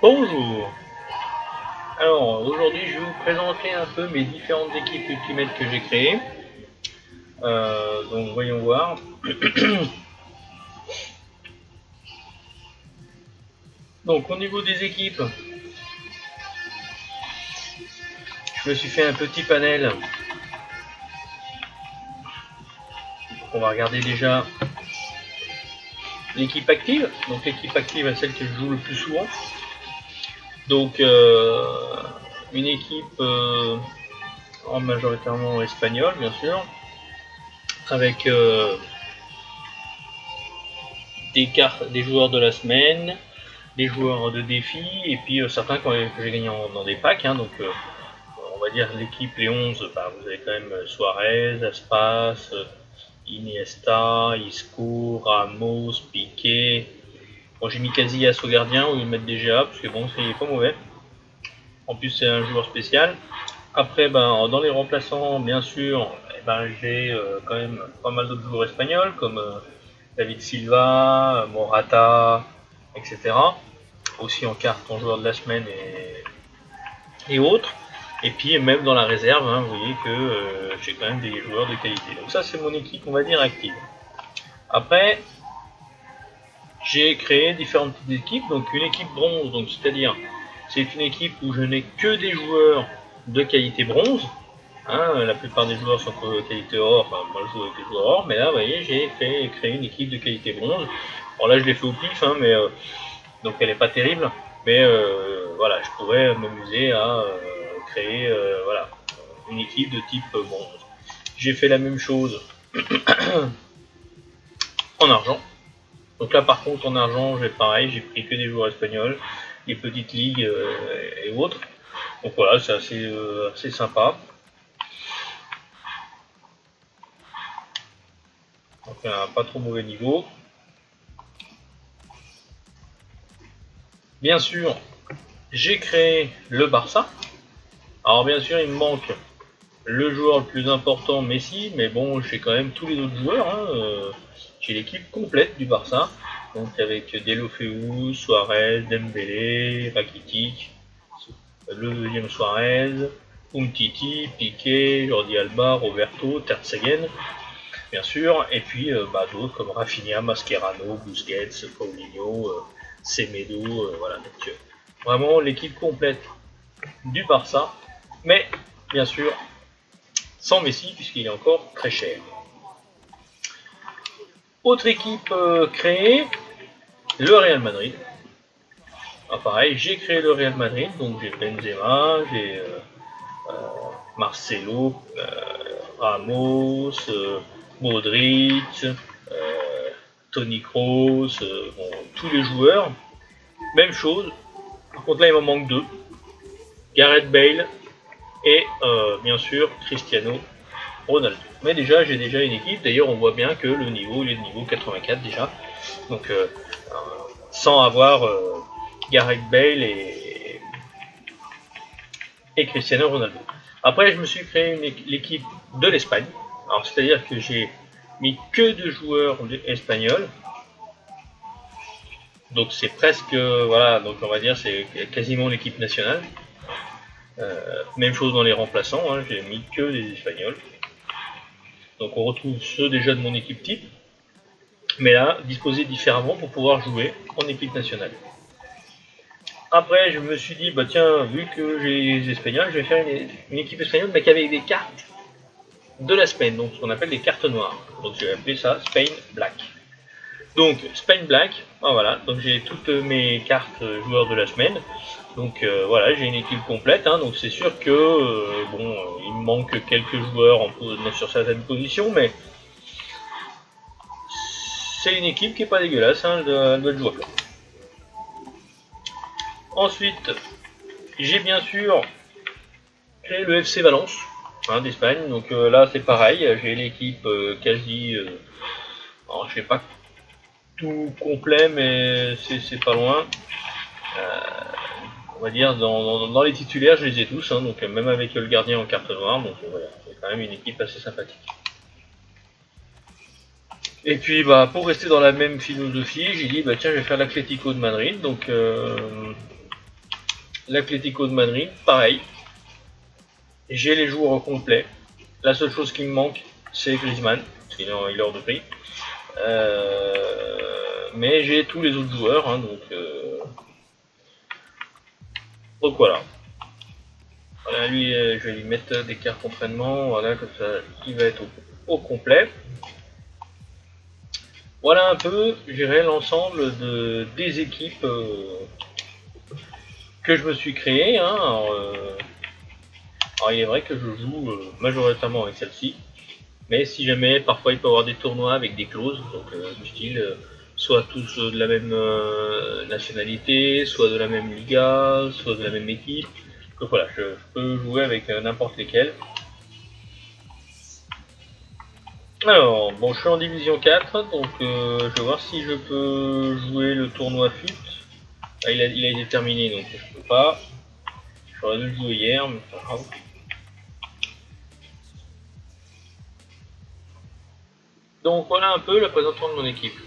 Bonjour. Alors aujourd'hui je vais vous présenter un peu mes différentes équipes Ultimate que j'ai créées. Donc voyons voir. Donc au niveau des équipes, je me suis fait un petit panel. On va regarder déjà l'équipe active. Donc l'équipe active est celle que je joue le plus souvent. Donc une équipe en majoritairement espagnole bien sûr, avec des joueurs de la semaine, des joueurs de défi, et puis certains que j'ai gagnés dans des packs, hein, donc on va dire l'équipe, les 11, bah, vous avez quand même Suarez, Aspas, Iniesta, Isco, Ramos, Piqué. Bon, j'ai mis Casillas au gardien au lieu de mettre DGA, parce que bon, c'est pas mauvais. En plus, c'est un joueur spécial. Après, ben, dans les remplaçants, bien sûr, ben, j'ai quand même pas mal d'autres joueurs espagnols, comme David Silva, Morata, etc. Aussi en carte en joueur de la semaine et autres. Et puis même dans la réserve, hein, vous voyez que j'ai quand même des joueurs de qualité. Donc ça c'est mon équipe, on va dire, active. Après, j'ai créé différentes petites équipes. Donc une équipe bronze, donc c'est-à-dire c'est une équipe où je n'ai que des joueurs de qualité bronze. Hein, la plupart des joueurs sont de qualité or, enfin moi je joue avec des joueurs or, mais là vous voyez j'ai créé une équipe de qualité bronze. Alors là je l'ai fait au pif, hein, mais donc elle n'est pas terrible, mais voilà, je pourrais m'amuser à créer voilà, une équipe de type bronze. J'ai fait la même chose en argent. Donc là par contre en argent j'ai pareil, j'ai pris que des joueurs espagnols, des petites ligues et autres. Donc voilà, c'est assez sympa. Donc pas trop mauvais niveau. Bien sûr, j'ai créé le Barça. Alors bien sûr, il me manque le joueur le plus important, Messi, mais bon, j'ai quand même tous les autres joueurs. Hein, j'ai l'équipe complète du Barça, donc avec Deulofeu, Suarez, Dembélé, Rakitic, le deuxième Suarez, Umtiti, Piqué, Jordi Alba, Roberto, Ter Stegen, bien sûr, et puis d'autres comme Rafinha, Mascherano, Busquets, Paulinho, Semedo, voilà. Donc vraiment l'équipe complète du Barça, mais bien sûr sans Messi puisqu'il est encore très cher. Autre équipe créée, le Real Madrid. Ah, pareil, j'ai créé le Real Madrid, donc j'ai Benzema, j'ai Marcelo, Ramos, Modric, Toni Kroos, bon, tous les joueurs. Même chose, par contre là il m'en manque deux. Gareth Bale et bien sûr Cristiano Ronaldo. Mais déjà j'ai déjà une équipe, d'ailleurs on voit bien que le niveau il est de niveau 84 déjà. Donc sans avoir Gareth Bale et Cristiano Ronaldo. Après je me suis créé l'équipe de l'Espagne. Alors c'est-à-dire que j'ai mis que de joueurs espagnols. Donc c'est presque, voilà, donc on va dire c'est quasiment l'équipe nationale. Même chose dans les remplaçants, hein, j'ai mis que des Espagnols. Donc on retrouve ceux déjà de mon équipe type, mais là, disposés différemment pour pouvoir jouer en équipe nationale. Après, je me suis dit, bah tiens, vu que j'ai les Espagnols, je vais faire une équipe espagnole, mais avec des cartes de la semaine, donc ce qu'on appelle des cartes noires. Donc je vais appeler ça Spain Black. Donc Spain Black, voilà, donc j'ai toutes mes cartes joueurs de la semaine. Donc voilà, j'ai une équipe complète, hein, donc c'est sûr que bon, il me manque quelques joueurs sur certaines positions, mais c'est une équipe qui est pas dégueulasse, hein, elle doit être jouable. Ensuite, j'ai bien sûr créé le FC Valence, hein, d'Espagne, donc là c'est pareil, j'ai l'équipe quasi, alors je sais pas tout complet, mais c'est pas loin. On va dire dans les titulaires je les ai tous, hein, donc même avec le gardien en carte noire, donc voilà, c'est quand même une équipe assez sympathique. Et puis bah pour rester dans la même philosophie, j'ai dit bah tiens je vais faire l'Atlético de Madrid. Donc l'Atlético de Madrid, pareil. J'ai les joueurs au complet. La seule chose qui me manque, c'est Griezmann, parce qu'il est hors de prix. Mais j'ai tous les autres joueurs, hein, donc voilà. Voilà, lui, je vais lui mettre des cartes d'entraînement, voilà, comme ça, il va être au complet. Voilà un peu, je dirais, l'ensemble des équipes que je me suis créé. Hein. Alors, il est vrai que je joue majoritairement avec celle-ci, mais si jamais, parfois il peut y avoir des tournois avec des clauses, donc du style, soit tous de la même nationalité, soit de la même liga, soit de la même équipe. Donc voilà, je peux jouer avec n'importe lesquels. Alors, bon, je suis en division 4, donc je vais voir si je peux jouer le tournoi FUT. Ah, il a été terminé, donc je peux pas. J'aurais dû le jouer hier, mais pas grave. Donc voilà un peu la présentation de mon équipe.